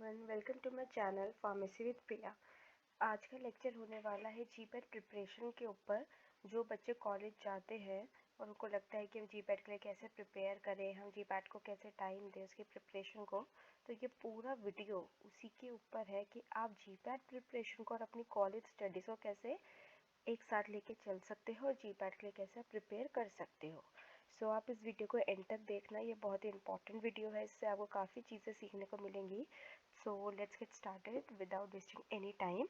Everyone, welcome to my channel pharmacy with Priya. आज का lecture होने वाला है जीपैट प्रिपरेशन के ऊपर। जो बच्चे कॉलेज जाते हैं और उनको लगता है कि हम जीपैट के लिए कैसे प्रिपेयर करें, हम जीपैट को कैसे टाइम दें उसकी प्रिपरेशन को, तो ये पूरा वीडियो उसी के ऊपर है कि आप जीपैट प्रिपरेशन को और अपनी कॉलेज स्टडीज़ को कैसे एक साथ लेके चल सकते हो और जीपैट के लिए कैसे प्रिपेयर कर सकते हो। सो आप इस वीडियो को एंड तक देखना, ये बहुत ही इंपॉर्टेंट वीडियो है, इससे आपको काफ़ी चीज़ें सीखने को मिलेंगी। So let's get started without wasting any time.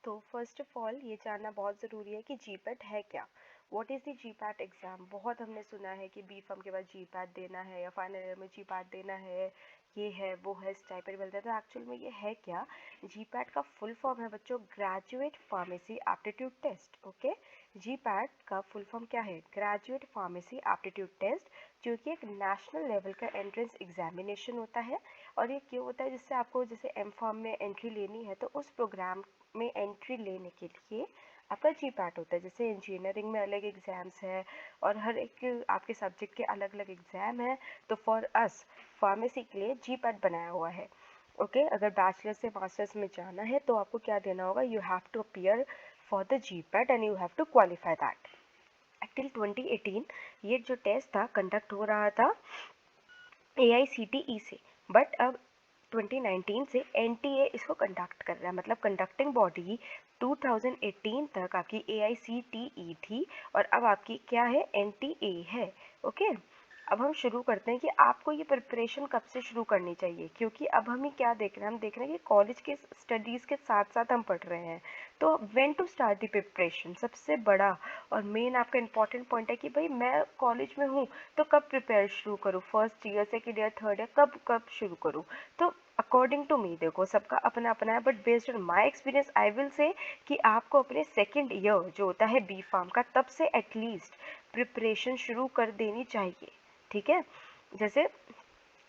तो फर्स्ट ऑफ ऑल ये जानना बहुत ज़रूरी है कि जीपैट है क्या। What is the GPAT exam. बहुत हमने सुना है कि बी फार्म के बाद जीपैट देना है या फाइनल ईयर में जीपैट देना है, ये है वो है, स्टाइपेंड मिलता है। तो एक्चुअल में ये है क्या। जीपैट का फुल फॉर्म है बच्चों graduate pharmacy aptitude test. Okay, GPAT का फुल फॉर्म क्या है, ग्रेजुएट फार्मेसी एप्टीट्यूड टेस्ट, जो कि एक नेशनल लेवल का एंट्रेंस एग्जामिनेशन होता है। और ये क्यों होता है, जिससे आपको जैसे एम फार्म में एंट्री लेनी है तो उस प्रोग्राम में एंट्री लेने के लिए आपका जीपैट होता है। जैसे इंजीनियरिंग में अलग एग्ज़ाम्स है और हर एक आपके सब्जेक्ट के अलग अलग एग्ज़ाम है, तो फॉर अस फार्मेसी के लिए जीपैट बनाया हुआ है। ओके, अगर बैचलर से मास्टर्स में जाना है तो आपको क्या देना होगा, you have to appear for the GPAT and you have to qualify that. Till 2018 ये जो टेस्ट था कंडक्ट हो रहा था AICTE से, बट अब 2019 से NTA इसको कंडक्ट कर रहा है। मतलब कंडक्टिंग बॉडी 2018 तक आपकी AICTE थी और अब आपकी क्या है, NTA है। ओके, अब हम शुरू करते हैं कि आपको ये प्रिपरेशन कब से शुरू करनी चाहिए, क्योंकि अब हम क्या देख रहे हैं, हम देख रहे हैं कि कॉलेज के स्टडीज़ के साथ साथ हम पढ़ रहे हैं। तो when to start the preparation, सबसे बड़ा और मेन आपका इंपॉर्टेंट पॉइंट है कि भाई मैं कॉलेज में हूँ तो कब प्रिपेयर शुरू करूँ, first year second year third year, कब कब शुरू करूँ। तो अकॉर्डिंग टू मी, देखो सबका अपना अपना है, but based on my experience I will say कि आपको अपने सेकेंड ईयर जो होता है बी फार्म का, तब से एटलीस्ट प्रिपरेशन शुरू कर देनी चाहिए। ठीक है, जैसे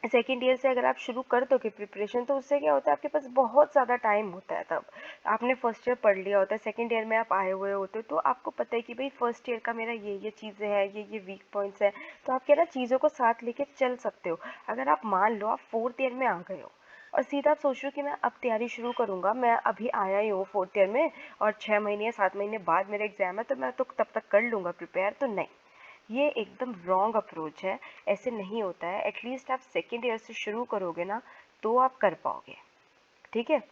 सेकेंड ईयर से अगर आप शुरू कर दोगे प्रिपरेशन तो उससे क्या होता है, आपके पास बहुत ज़्यादा टाइम होता है। तब आपने फर्स्ट ईयर पढ़ लिया होता है, सेकेंड ईयर में आप आए हुए होते हो, तो आपको पता है कि भाई फर्स्ट ईयर का मेरा ये चीज़ें हैं, ये वीक पॉइंट्स हैं, तो आप क्या ना चीज़ों को साथ लेके चल सकते हो। अगर आप मान लो आप फोर्थ ईयर में आ गए हो और सीधा आप सोच रहे हो कि मैं अब तैयारी शुरू करूँगा, मैं अभी आया ही हूँ फोर्थ ईयर में और 6 महीने या 7 महीने बाद मेरा एग्ज़ाम है तो मैं तो तब तक कर लूँगा प्रिपेयर, तो नहीं, ये एकदम रॉन्ग अप्रोच है। ऐसे नहीं होता है। एटलीस्ट आप सेकेंड ईयर से शुरू करोगे ना तो आप कर पाओगे। ठीक है,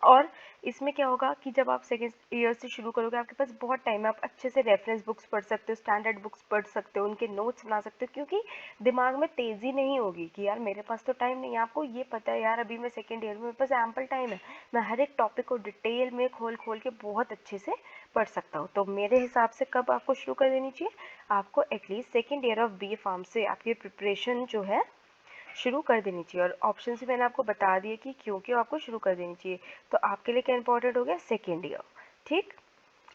और इसमें क्या होगा कि जब आप सेकेंड ईयर से शुरू करोगे आपके पास बहुत टाइम है, आप अच्छे से रेफरेंस बुक्स पढ़ सकते हो, स्टैंडर्ड बुक्स पढ़ सकते हो, उनके नोट्स बना सकते हो, क्योंकि दिमाग में तेज़ी नहीं होगी कि यार मेरे पास तो टाइम नहीं है। आपको ये पता है यार अभी मैं सेकेंड ईयर में, मेरे पास एम्पल टाइम है, मैं हर एक टॉपिक को डिटेल में खोल खोल के बहुत अच्छे से पढ़ सकता हूँ। तो मेरे हिसाब से कब आपको शुरू कर देनी चाहिए, आपको at least second year of B pharm से आपकी प्रिपरेशन जो है शुरू कर देनी चाहिए। और ऑप्शन से मैंने आपको बता दिया कि क्यों क्यों आपको शुरू कर देनी चाहिए। तो आपके लिए क्या इंपॉर्टेंट हो गया, सेकेंड ईयर। ठीक,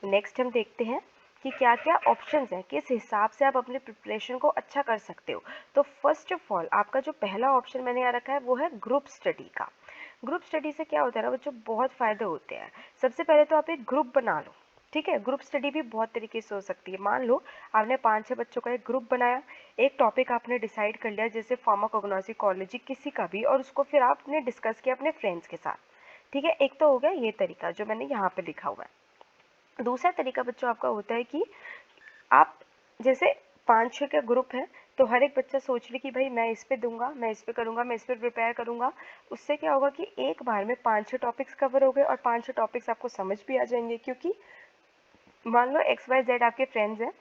नेक्स्ट हम देखते हैं कि क्या क्या ऑप्शंस हैं, किस हिसाब से आप अपने प्रिपरेशन को अच्छा कर सकते हो। तो फर्स्ट ऑफ ऑल आपका जो पहला ऑप्शन मैंने यहाँ रखा है वो है ग्रुप स्टडी का। ग्रुप स्टडी से क्या होता है ना बच्चों, बहुत फ़ायदे होते हैं। सबसे पहले तो आप एक ग्रुप बना लो। ठीक है, ग्रुप स्टडी भी बहुत तरीके से हो सकती है। मान लो आपने 5-6 बच्चों का एक ग्रुप बनाया, एक टॉपिक आपने डिसाइड कर लिया जैसे फार्माकोग्नोसिकोलॉजी किसी का भी, और उसको फिर आपने डिस्कस किया अपने फ्रेंड्स के साथ। ठीक है, एक तो हो गया ये तरीका जो मैंने यहाँ पे लिखा हुआ है। दूसरा तरीका बच्चों आपका होता है कि आप जैसे 5-6 का ग्रुप है तो हर एक बच्चा सोच ले कि भाई मैं इस पे दूंगा, मैं इस पे करूंगा, मैं इस पे प्रिपेयर करूंगा। उससे क्या होगा कि एक बार में 5-6 टॉपिक्स कवर हो गए और 5-6 टॉपिक्स आपको समझ भी आ जाएंगे। क्योंकि मान लो XYZ आपके फ्रेंड्स हैं,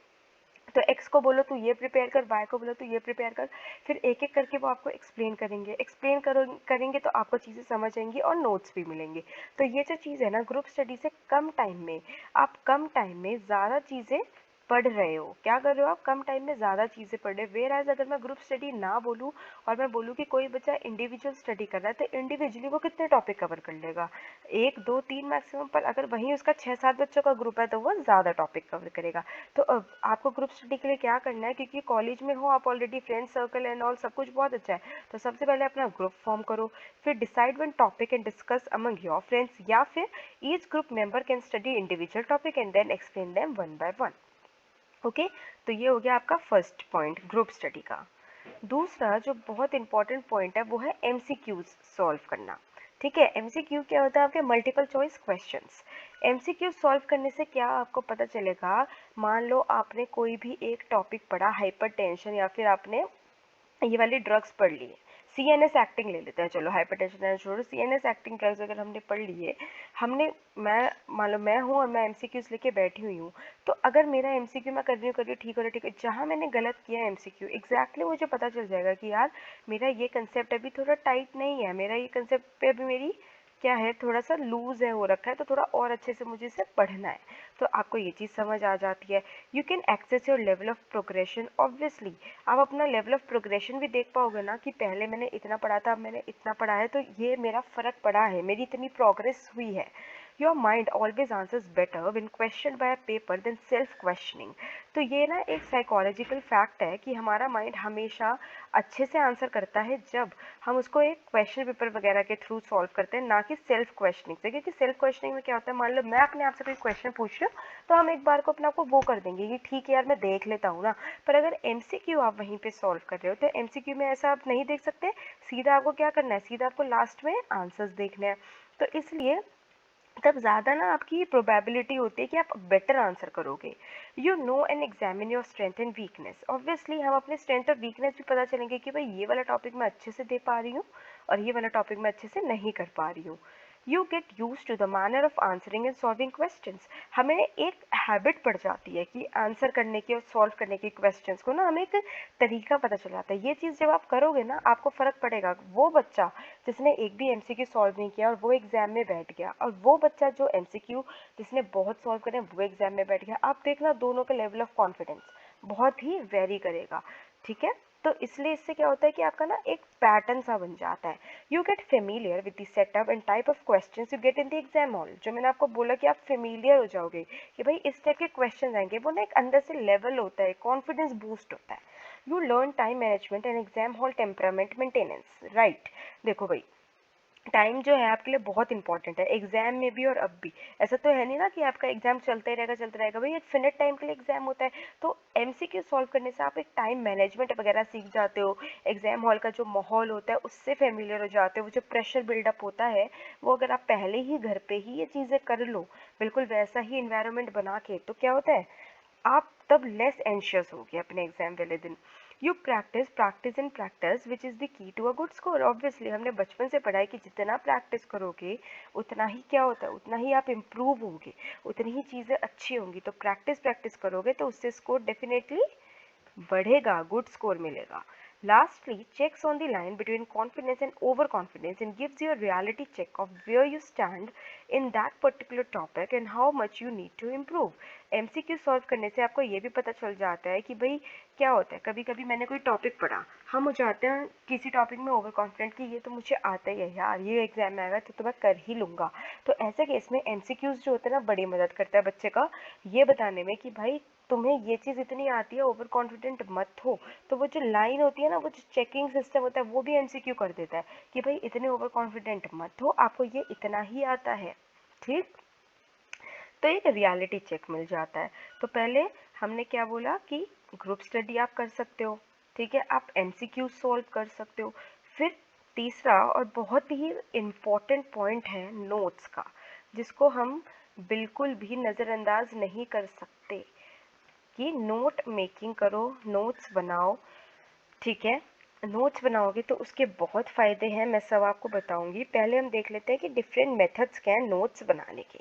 तो एक्स को बोलो तू ये प्रिपेयर कर, वाई को बोलो तू ये प्रिपेयर कर, फिर एक एक करके वो आपको एक्सप्लेन करेंगे, करेंगे तो आपको चीज़ें समझ आएंगी और नोट्स भी मिलेंगे। तो ये जो चीज़ है ना, ग्रुप स्टडी से कम टाइम में आप कम टाइम में ज़्यादा चीज़ें पढ़ रहे हो। क्या कर रहे हो आप, कम टाइम में ज़्यादा चीज़ें पढ़ रहे हो। वेयर एज अगर मैं ग्रुप स्टडी ना बोलूँ और मैं बोलूँ कि कोई बच्चा इंडिविजुअल स्टडी कर रहा है तो इंडिविजुअली वो कितने टॉपिक कवर कर लेगा, 1 2 3 मैक्सिमम। पर अगर वहीं उसका 6-7 बच्चों का ग्रुप है तो वो ज़्यादा टॉपिक कवर करेगा। तो अब आपको ग्रुप स्टडी के लिए क्या करना है, क्योंकि कॉलेज में हो आप already, friend circle and all सब कुछ बहुत अच्छा है, तो सबसे पहले अपना ग्रुप फॉर्म करो, फिर decide one topic and discuss among your friends, या फिर each group member can study individual topic and then explain them one by one. Okay, तो ये हो गया आपका फर्स्ट पॉइंट ग्रुप स्टडी का। दूसरा जो बहुत इंपॉर्टेंट पॉइंट है वो है एमसीक्यूज सॉल्व करना। ठीक है, एमसीक्यू क्या होता है? आपके multiple choice questions. MCQ solve करने से क्या आपको पता चलेगा, मान लो आपने कोई भी एक टॉपिक पढ़ा, हाइपरटेंशन, या फिर आपने ये वाली ड्रग्स पढ़ लिए, सीएनएस एक्टिंग ले लेते हैं, चलो हाइपरटेंशन छोड़ो, सीएनएस एक्टिंग ड्रग्स अगर हमने पढ़ लिए, हमने मैं मान लो मैं हूँ और मैं एमसीक्यूज लेके बैठी हुई हूँ, तो अगर मेरा एमसीक्यू मैं कर रही हूँ ठीक है, जहाँ मैंने गलत किया एमसीक्यू एग्जैक्टली मुझे पता चल जाएगा कि यार मेरा ये कंसेप्ट अभी थोड़ा टाइट नहीं है, मेरा ये कंसेप्ट पे अभी मेरी क्या है, थोड़ा सा लूज है, हो रखा है, तो थोड़ा और अच्छे से मुझे इसे पढ़ना है। तो आपको ये चीज़ समझ आ जाती है। You can access your level of progression. Obviously आप अपना लेवल ऑफ प्रोग्रेशन भी देख पाओगे ना, कि पहले मैंने इतना पढ़ा था, अब मैंने इतना पढ़ा है, तो ये मेरा फ़र्क पड़ा है, मेरी इतनी प्रोग्रेस हुई है। Your mind always answers better when question by paper than self questioning. तो ये ना एक साइकोलॉजिकल फैक्ट है कि हमारा माइंड हमेशा अच्छे से आंसर करता है जब हम उसको एक क्वेश्चन पेपर वगैरह के थ्रू सॉल्व करते हैं, ना कि सेल्फ क्वेश्चनिंग से। क्योंकि सेल्फ क्वेश्चनिंग में क्या होता है, मान लो मैं अपने आप से कोई क्वेश्चन पूछ रही हूँ, तो हम एक बार को अपने आप को वो कर देंगे कि ठीक है यार मैं देख लेता हूँ ना। पर अगर एमसीक्यू आप वहीं पे सॉल्व कर रहे हो, तो एमसीक्यू में ऐसा आप नहीं देख सकते, सीधा आपको क्या करना है, सीधा आपको लास्ट में आंसर्स देखने हैं। तो इसलिए तब ज़्यादा ना आपकी प्रोबेबिलिटी होती है कि आप बेटर आंसर करोगे। You know and examine your strength and weakness. Obviously हम अपने स्ट्रेंथ और वीकनेस भी पता चलेंगे कि भाई ये वाला टॉपिक मैं अच्छे से दे पा रही हूँ और ये वाला टॉपिक मैं अच्छे से नहीं कर पा रही हूँ। You get use to the manner of answering and solving questions. हमें एक हैबिट पड़ जाती है कि आंसर करने की और सॉल्व करने की क्वेश्चंस को ना, हमें एक तरीका पता चल जाता है। ये चीज़ जब आप करोगे ना, आपको फ़र्क पड़ेगा। वो बच्चा जिसने एक भी एमसीक्यू सॉल्व नहीं किया और वो एग्जाम में बैठ गया, और वो बच्चा जो एमसीक्यू जिसने बहुत सॉल्व करे वो एग्जाम में बैठ गया, आप देखना दोनों का लेवल ऑफ कॉन्फिडेंस बहुत ही वेरी करेगा। ठीक है, तो इसलिए इससे क्या होता है कि आपका ना एक पैटर्न सा बन जाता है। You get familiar with the setup and type of questions you get in the exam hall. जो मैंने आपको बोला कि आप फेमिलियर हो जाओगे कि भाई इस टाइप के क्वेश्चन आएंगे, वो ना एक अंदर से लेवल होता है, कॉन्फिडेंस बूस्ट होता है। You learn time management and exam hall temperament maintenance. Right, देखो भाई टाइम जो है आपके लिए बहुत इंपॉर्टेंट है, एग्जाम में भी और अब भी। ऐसा तो है नहीं ना कि आपका एग्जाम चलता ही रहेगा चलता रहेगा, भाई एक फिनिट टाइम के लिए एग्जाम होता है। तो एमसीक्यू सॉल्व करने से आप एक टाइम मैनेजमेंट वगैरह सीख जाते हो, एग्जाम हॉल का जो माहौल होता है उससे फेमिलियर हो जाते हो। वो जो प्रेशर बिल्डअप होता है, वो अगर आप पहले ही घर पे ही ये चीज़ें कर लो, बिल्कुल वैसा ही इन्वायरमेंट बना के, तो क्या होता है, आप तब लेस एंशियस होगे अपने एग्जाम वाले दिन। You practice practice and practice which is the key to a good score. Obviously हमने बचपन से पढ़ा है कि जितना प्रैक्टिस करोगे उतना ही क्या होता है, उतना ही आप इम्प्रूव होगे, उतनी ही चीज़ें अच्छी होंगी। तो प्रैक्टिस प्रैक्टिस करोगे तो उससे स्कोर डेफिनेटली बढ़ेगा, गुड स्कोर मिलेगा। Lastly, checks on the line between confidence and overconfidence and gives you a reality check of where you stand in that particular topic and how much you need to improve. MCQ solve करने से आपको ये भी पता चल जाता है कि भाई क्या होता है, कभी कभी मैंने कोई टॉपिक पढ़ा, हम हो जाते हैं किसी टॉपिक में ओवर कॉन्फिडेंट कि ये तो मुझे आता ही है यार, ये एग्जाम में आएगा तो मैं कर ही लूँगा। तो ऐसे केस में MCQs जो होते हैं ना, बड़ी मदद करता है बच्चे का ये बताने में कि भाई तुम्हें ये चीज़ इतनी आती है, ओवर कॉन्फिडेंट मत हो। तो वो जो लाइन होती है ना, वो जो चेकिंग सिस्टम होता है, वो भी एमसीक्यू कर देता है कि भाई इतने ओवर कॉन्फिडेंट मत हो, आपको ये इतना ही आता है। ठीक, तो एक रियलिटी चेक मिल जाता है। तो पहले हमने क्या बोला कि ग्रुप स्टडी आप कर सकते हो, ठीक है, आप एमसीक्यू सॉल्व कर सकते हो। फिर तीसरा और बहुत ही इम्पॉर्टेंट पॉइंट है नोट्स का, जिसको हम बिल्कुल भी नज़रअंदाज नहीं कर सकते कि नोट मेकिंग करो, नोट्स बनाओ। ठीक है, नोट्स बनाओगे तो उसके बहुत फ़ायदे हैं, मैं सब आपको बताऊंगी। पहले हम देख लेते हैं कि डिफरेंट मेथड्स क्या हैं नोट्स बनाने के।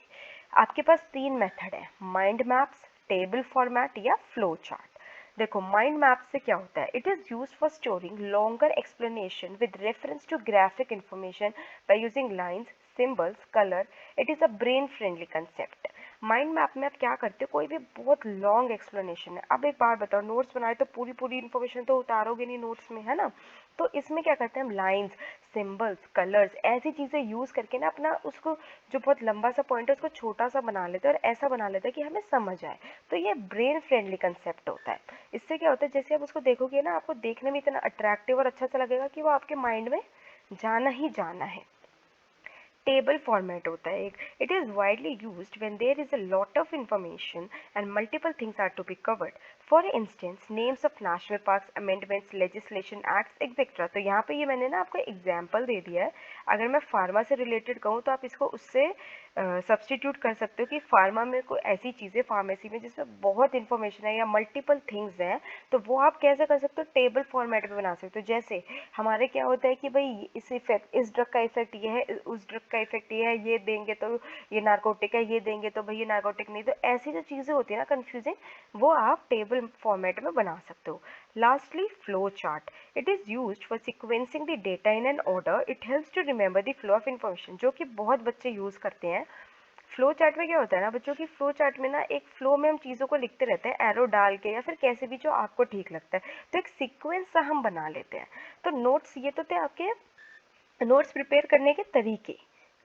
आपके पास 3 मेथड है, माइंड मैप्स, टेबल फॉर्मेट या फ्लो चार्ट। देखो माइंड मैप से क्या होता है, it is use for storing longer explanation with reference to graphic information by using lines, symbols, colour. It is a brain friendly concept. Mind map में आप क्या करते हो, कोई भी बहुत लॉन्ग एक्सप्लेनेशन है, अब एक बार बताओ, नोट्स बनाए तो पूरी पूरी इन्फॉर्मेशन तो उतारोगे नहीं नोट्स में, है ना। तो इसमें क्या करते हैं हम, लाइंस, सिंबल्स, कलर्स, ऐसी चीज़ें यूज़ करके ना अपना उसको जो बहुत लंबा सा पॉइंट है उसको छोटा सा बना लेते हैं और ऐसा बना लेते हैं कि हमें समझ आए। तो ये ब्रेन फ्रेंडली कंसेप्ट होता है। इससे क्या होता है, जैसे आप उसको देखोगे ना, आपको देखने में इतना अट्रैक्टिव और अच्छा सा लगेगा कि वो आपके माइंड में जाना ही जाना है। टेबल फॉर्मेट होता है एक, it is widely used when there is a lot of information and multiple things are to be covered. For instance names of national parks, amendments, legislation, acts etcetera. तो यहाँ पे ये मैंने ना आपको एग्जाम्पल दे दिया है। अगर मैं फार्मा से रिलेटेड कहूँ तो आप इसको उससे सब्सटीट्यूट कर सकते हो कि फार्मा में कोई ऐसी चीज़ें फार्मेसी में जिसमें बहुत इंफॉर्मेशन है या मल्टीपल थिंग्स हैं, तो वो आप कैसे कर सकते हो, टेबल फॉर्मेट में बना सकते हो। जैसे हमारे क्या होता है कि भाई इस इफेक्ट, इस ड्रग का इफेक्ट ये है, उस ड्रग का इफेक्ट ये है, ये देंगे तो ये नार्कोटिक है, ये देंगे तो भाई ये नार्कोटिक नहीं। तो ऐसी जो चीज़ें होती है ना कंफ्यूजिंग, वो आप टेबल फॉर्मेट में बना सकते हो। Lastly flow chart, it is used for sequencing the data in an order, it helps to remember the flow of information, जो कि बहुत बच्चे यूज़ करते हैं। फ्लो चार्ट में क्या होता है ना बच्चों की, फ्लो चार्ट में ना एक फ्लो में हम चीज़ों को लिखते रहते हैं एरो डाल के या फिर कैसे भी जो आपको ठीक लगता है, तो एक सीक्वेंस सा हम बना लेते हैं। तो नोट्स ये तो थे आपके नोट्स प्रिपेयर करने के तरीके,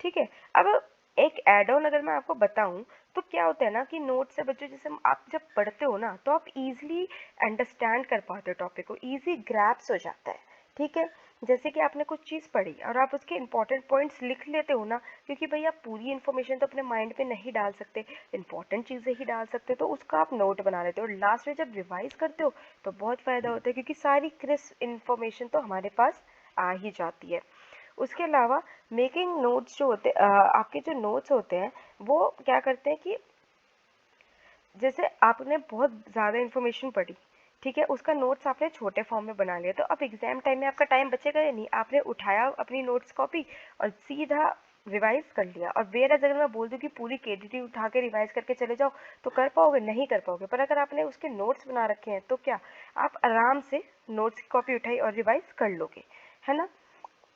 ठीक है। अब एक एड ऑन अगर मैं आपको बताऊं तो क्या होता है ना कि नोट्स से बच्चों, जैसे आप जब पढ़ते हो ना तो आप इजीली अंडरस्टैंड कर पाते हो टॉपिक को, इजी ग्रैप्स हो जाता है, ठीक है। जैसे कि आपने कुछ चीज़ पढ़ी और आप उसके इंपॉर्टेंट पॉइंट्स लिख लेते हो ना, क्योंकि भाई आप पूरी इन्फॉर्मेशन तो अपने माइंड पे नहीं डाल सकते, इंपॉर्टेंट चीज़ें ही डाल सकते हो, तो उसका आप नोट बना लेते हो और लास्ट में जब रिवाइज करते हो तो बहुत फ़ायदा होता है, क्योंकि सारी क्रिस्प इन्फॉर्मेशन तो हमारे पास आ ही जाती है। उसके अलावा मेकिंग नोट्स जो होते आपके जो नोट्स होते हैं वो क्या करते हैं कि जैसे आपने बहुत ज़्यादा इन्फॉर्मेशन पढ़ी, ठीक है, उसका नोट्स आपने छोटे फॉर्म में बना लिया, तो अब एग्जाम टाइम में आपका टाइम बचेगा या नहीं, आपने उठाया अपनी नोट्स कॉपी और सीधा रिवाइज कर लिया। और वेयर अगर मैं बोल दूँ कि पूरी केडीटी उठा के रिवाइज करके चले जाओ तो कर पाओगे, नहीं कर पाओगे। पर अगर आपने उसके नोट्स बना रखे हैं तो क्या आप आराम से नोट्स की कॉपी उठाई और रिवाइज कर लोगे, है ना।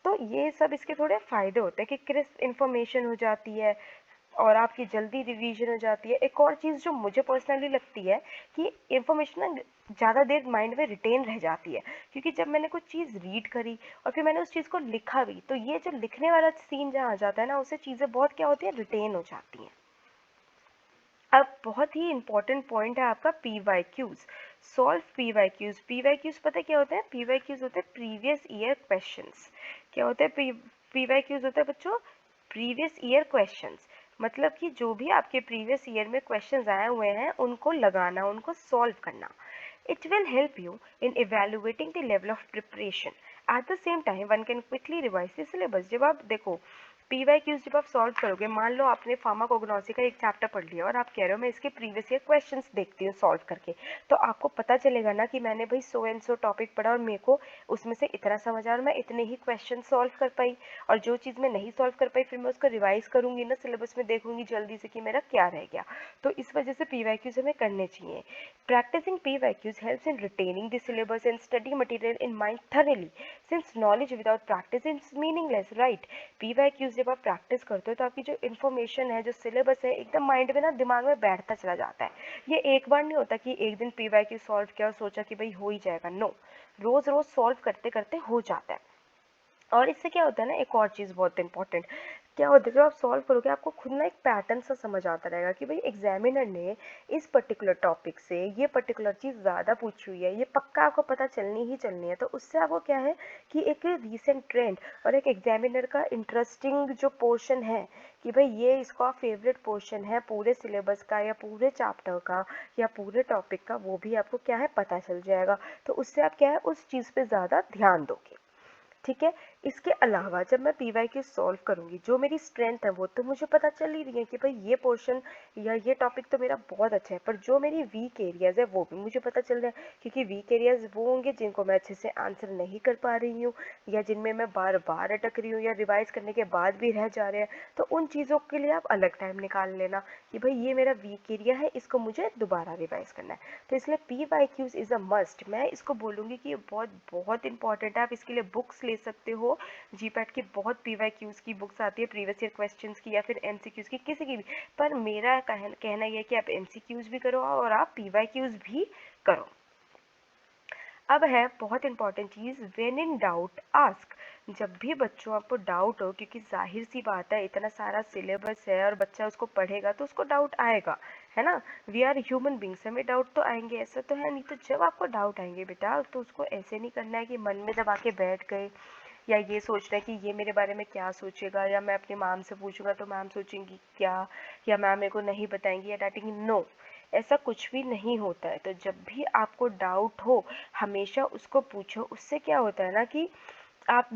तो ये सब इसके थोड़े फ़ायदे होते हैं कि क्रिस्प इन्फॉर्मेशन हो जाती है और आपकी जल्दी रिवीजन हो जाती है। एक और चीज़ जो मुझे पर्सनली लगती है कि इन्फॉर्मेशन ना ज़्यादा देर माइंड में रिटेन रह जाती है, क्योंकि जब मैंने कुछ चीज़ रीड करी और फिर मैंने उस चीज़ को लिखा भी, तो ये जो लिखने वाला सीन जहाँ आ जाता है ना, उससे चीज़ें बहुत क्या होती है, रिटेन हो जाती हैं। अब बहुत ही इंपॉर्टेंट पॉइंट है आपका P Y Qs, solve P Y Qs. P Y Qs पता क्या होता है, पी वाई क्यूज होते हैं प्रीवियस ईयर क्वेश्चंस। क्या होता है पी वाई क्यूज होता है बच्चों, प्रीवियस ईयर क्वेश्चंस। मतलब कि जो भी आपके प्रीवियस ईयर में क्वेश्चंस आए हुए हैं उनको लगाना, उनको सॉल्व करना। It will help you in evaluating the level of preparation. At the same time, one can quickly revise the syllabus. जब आप देखो PYQs जब आप सॉल्व करोगे, मान लो आपने फार्माकोग्नोसी का एक चैप्टर पढ़ लिया और आप कह रहे हो मैं इसके प्रीवियस ईयर क्वेश्चंस देखती हूँ सॉल्व करके, तो आपको पता चलेगा ना कि मैंने भाई सो एंड सो टॉपिक पढ़ा और मेरे को उसमें से इतना समझ आया और मैं इतने ही क्वेश्चन सॉल्व कर पाई, और जो चीज़ मैं नहीं सॉल्व कर पाई फिर मैं उसको रिवाइज करूँगी ना, सिलेबस में देखूंगी जल्दी से कि मेरा क्या रह गया। तो इस वजह से PYQs हमें करने चाहिए। Practicing PYQs helps in retaining the syllabus and study material in mind thoroughly. Since knowledge without practice is meaningless, right? PYQs जब आप प्रैक्टिस करते हो तो आपकी जो इन्फॉर्मेशन है, जो सिलेबस है, एकदम माइंड में ना, दिमाग में बैठता चला जाता है। ये एक बार नहीं होता कि एक दिन PYQ सॉल्व किया और सोचा कि भाई हो ही जाएगा, नो, रोज रोज सॉल्व करते करते हो जाता है। और इससे क्या होता है ना, एक और चीज़ बहुत इंपॉर्टेंट क्या होता है, जब आप सॉल्व करोगे आपको खुद ना एक पैटर्न सा समझ आता रहेगा कि भाई एग्जामिनर ने इस पर्टिकुलर टॉपिक से ये पर्टिकुलर चीज़ ज़्यादा पूछी हुई है, ये पक्का आपको पता चलनी ही चलनी है। तो उससे आपको क्या है कि एक रीसेंट ट्रेंड और एक एग्जामिनर का इंटरेस्टिंग जो पोर्शन है कि भाई ये इसका फेवरेट पोर्शन है पूरे सिलेबस का या पूरे चैप्टर का या पूरे टॉपिक का, वो भी आपको क्या है पता चल जाएगा। तो उससे आप क्या है उस चीज़ पे ज़्यादा ध्यान दोगे, ठीक है। इसके अलावा जब मैं PYQ सॉल्व करूंगी, जो मेरी स्ट्रेंथ है वो तो मुझे पता चल ही रही है कि भाई ये पोर्शन या ये टॉपिक तो मेरा बहुत अच्छा है, पर जो मेरी वीक एरियाज है वो भी मुझे पता चल रहा है, क्योंकि वीक एरियाज वो होंगे जिनको मैं अच्छे से आंसर नहीं कर पा रही हूँ या जिनमें मैं बार बार अटक रही हूँ या रिवाइज करने के बाद भी रह जा रहे हैं। तो उन चीज़ों के लिए आप अलग टाइम निकाल लेना कि भाई ये मेरा वीक एरिया है, इसको मुझे दोबारा रिवाइज करना है। तो इसलिए PYQs इज़ अ मस्ट, मैं इसको बोलूँगी कि ये बहुत बहुत इंपॉर्टेंट है। आप इसके लिए बुक्स ले सकते हो, जीपैट की बहुत PYQs की बुक्स आती है, प्रीवियस ईयर क्वेश्चंस की या फिर MCQs की, किसी की भी। पर मेरा कहना यह है कि आप MCQs भी करो और आप PYQs भी करो। अब है बहुत important cheese, when in doubt ask. जब भी बच्चों आपको डाउट हो, क्योंकि जाहिर सी बात है इतना सारा सिलेबस है और बच्चा उसको पढ़ेगा तो उसको डाउट आएगा, है ना। वी आर ह्यूमन बींग्स, हमें डाउट तो आएंगे, ऐसा तो है नहीं। तो जब आपको डाउट आएंगे बेटा, तो उसको ऐसे नहीं करना है कि मन में दबा के बैठ गए या ये सोच रहे हैं कि ये मेरे बारे में क्या सोचेगा, या मैं अपनी मैम से पूछूंगा तो मैम सोचेंगी क्या, या मैम मेरे को नहीं बताएंगी या डांटेंगी। नो, ऐसा कुछ भी नहीं होता है। तो जब भी आपको डाउट हो हमेशा उसको पूछो। उससे क्या होता है ना कि आप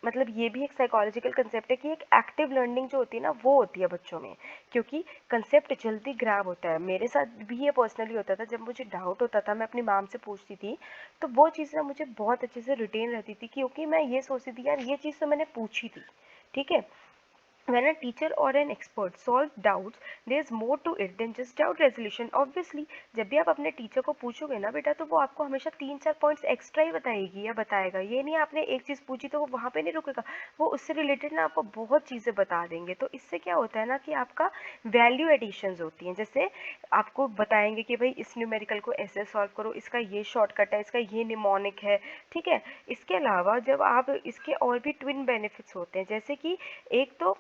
मतलब ये भी एक साइकोलॉजिकल कंसेप्ट है कि एक एक्टिव लर्निंग जो होती है ना वो होती है बच्चों में, क्योंकि कंसेप्ट जल्दी ग्रैब होता है। मेरे साथ भी ये पर्सनली होता था, जब मुझे डाउट होता था मैं अपनी मैम से पूछती थी तो वो चीज़ ना मुझे बहुत अच्छे से रिटेन रहती थी, क्योंकि मैं ये सोचती थी यार ये चीज़ तो मैंने पूछी थी। ठीक है, when a teacher or an expert solves doubts there is more to it than just doubt resolution obviously। जब भी आप अपने टीचर को पूछोगे ना बेटा तो वो आपको हमेशा 3-4 पॉइंट्स एक्स्ट्रा ही बताएगी या बताएगा। ये नहीं आपने एक चीज़ पूछी तो वो वहाँ पे नहीं रुकेगा, वो उससे रिलेटेड ना आपको बहुत चीज़ें बता देंगे। तो इससे क्या होता है ना कि आपका वैल्यू एडिशंस होती हैं। जैसे आपको बताएंगे कि भाई इस न्यूमेरिकल को ऐसे सॉल्व करो, इसका ये शॉर्टकट है, इसका ये निमोनिक है। ठीक है, इसके अलावा जब आप इसके और भी ट्विन बेनिफिट्स होते हैं, जैसे कि एक तो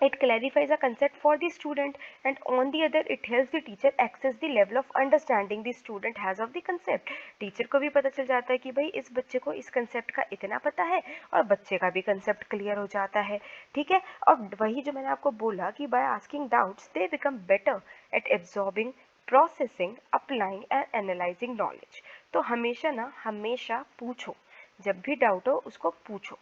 it clarifies a concept for the student and on the other it helps the teacher access the level of understanding the student has of the concept। Teacher को भी पता चल जाता है कि भाई इस बच्चे को इस कंसेप्ट का इतना पता है और बच्चे का भी कंसेप्ट क्लियर हो जाता है। ठीक है, और वही जो मैंने आपको बोला कि by asking doubts they become better at absorbing processing applying and analysing knowledge. तो हमेशा ना हमेशा पूछो, जब भी डाउट हो उसको पूछो।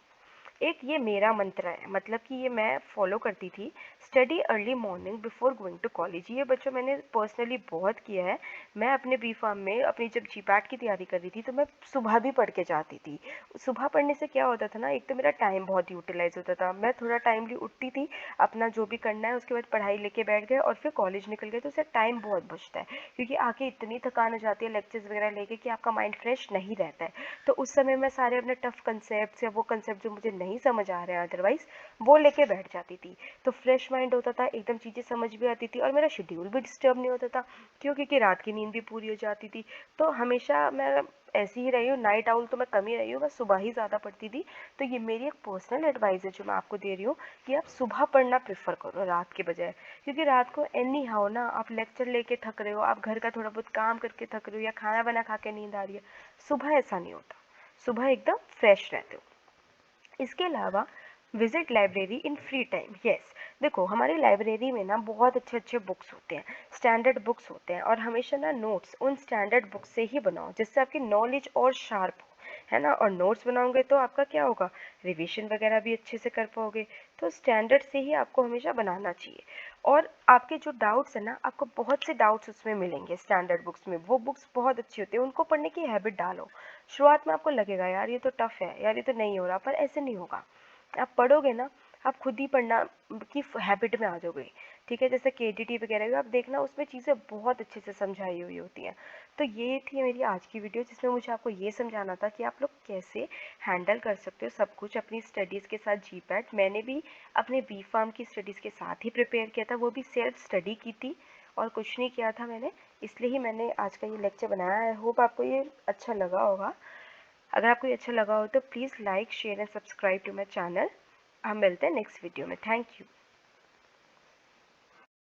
एक ये मेरा मंत्र है, मतलब कि ये मैं फॉलो करती थी। Study early morning before going to college, ये बच्चों मैंने पर्सनली बहुत किया है। मैं अपने बी फार्म में अपनी जब जीपैट की तैयारी कर रही थी तो मैं सुबह भी पढ़ के जाती थी। सुबह पढ़ने से क्या होता था ना, एक तो मेरा टाइम बहुत यूटिलाइज होता था, मैं थोड़ा टाइमली उठती थी, अपना जो भी करना है उसके बाद पढ़ाई लेके बैठ गए और फिर कॉलेज निकल गए, तो उससे टाइम बहुत बचता है। क्योंकि आके इतनी थकान हो जाती है लेक्चर्स वगैरह लेके कि आपका माइंड फ्रेश नहीं रहता है। तो उस समय मैं सारे अपने टफ कंसेप्ट या वो कंसेप्ट जो मुझे नहीं समझ आ रहे हैं अदरवाइज वो लेके बैठ जाती थी। तो फ्रेश माइंड होता था, एकदम चीज़ें समझ भी आती थी और मेरा शेड्यूल भी डिस्टर्ब नहीं होता था, क्योंकि रात की नींद भी पूरी हो जाती थी। तो हमेशा मैं ऐसी ही रही हूँ, नाइट आउल तो मैं कम ही रही हूँ, मैं सुबह ही ज़्यादा पढ़ती थी। तो ये मेरी एक पर्सनल एडवाइस है जो मैं आपको दे रही हूँ कि आप सुबह पढ़ना प्रेफर करो रात के बजाय। क्योंकि रात को एनी हाउ ना आप लेक्चर लेके थक रहे हो, आप घर का थोड़ा बहुत काम करके थक रहे हो या खाना वाना खा के नींद आ रही है, सुबह ऐसा नहीं होता, सुबह एकदम फ्रेश रहते हो। इसके अलावा visit library in free time. Yes, देखो हमारी लाइब्रेरी में ना बहुत अच्छे अच्छे बुक्स होते हैं, स्टैंडर्ड बुक्स होते हैं, और हमेशा ना नोट्स उन स्टैंडर्ड बुक्स से ही बनाओ जिससे आपकी नॉलेज और शार्प हो, है ना। और नोट्स बनाओगे तो आपका क्या होगा, रिवीजन वगैरह भी अच्छे से कर पाओगे। तो स्टैंडर्ड से ही आपको हमेशा बनाना चाहिए। और आपके जो डाउट्स है ना, आपको बहुत से डाउट्स उसमें मिलेंगे स्टैंडर्ड बुक्स में, वो बुक्स बहुत अच्छी होती है, उनको पढ़ने की हैबिट डालो। शुरुआत में आपको लगेगा यार ये तो टफ है, यार ये तो नहीं हो रहा, पर ऐसे नहीं होगा। आप पढ़ोगे ना, आप खुद ही पढ़ना की हैबिट में आ जाओगे। ठीक है, जैसे केडीटी वगैरह भी आप देखना, उसमें चीज़ें बहुत अच्छे से समझाई हुई होती हैं। तो ये थी मेरी आज की वीडियो, जिसमें मुझे आपको ये समझाना था कि आप लोग कैसे हैंडल कर सकते हो सब कुछ अपनी स्टडीज़ के साथ जीपैट। मैंने भी अपने बी फार्म की स्टडीज़ के साथ ही प्रिपेयर किया था, वो भी सेल्फ स्टडी की थी और कुछ नहीं किया था मैंने, इसलिए ही मैंने आज का ये लेक्चर बनाया। आई होप आपको ये अच्छा लगा होगा। अगर आपको ये अच्छा लगा हो तो please like share and subscribe to my channel. हम मिलते हैं नेक्स्ट वीडियो में। Thank you.